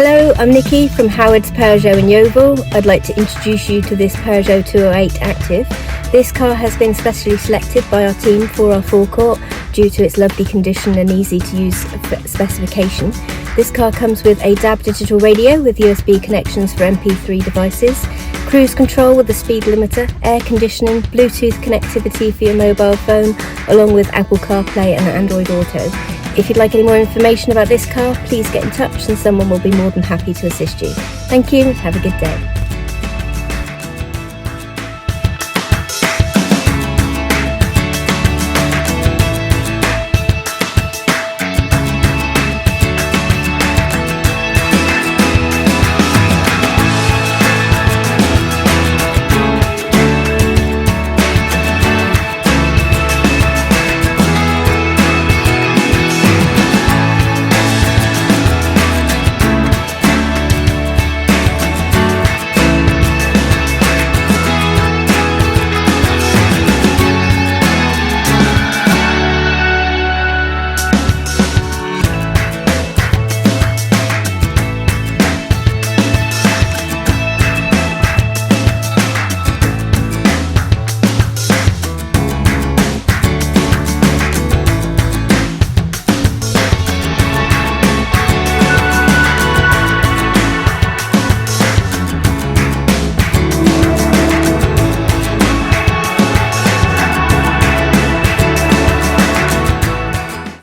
Hello, I'm Nikki from Howard's Peugeot in Yeovil. I'd like to introduce you to this Peugeot 208 Active. This car has been specially selected by our team for our forecourt due to its lovely condition and easy to use specification. This car comes with a DAB digital radio with USB connections for MP3 devices, cruise control with a speed limiter, air conditioning, Bluetooth connectivity for your mobile phone, along with Apple CarPlay and Android Auto. If you'd like any more information about this car, please get in touch and someone will be more than happy to assist you. Thank you, have a good day.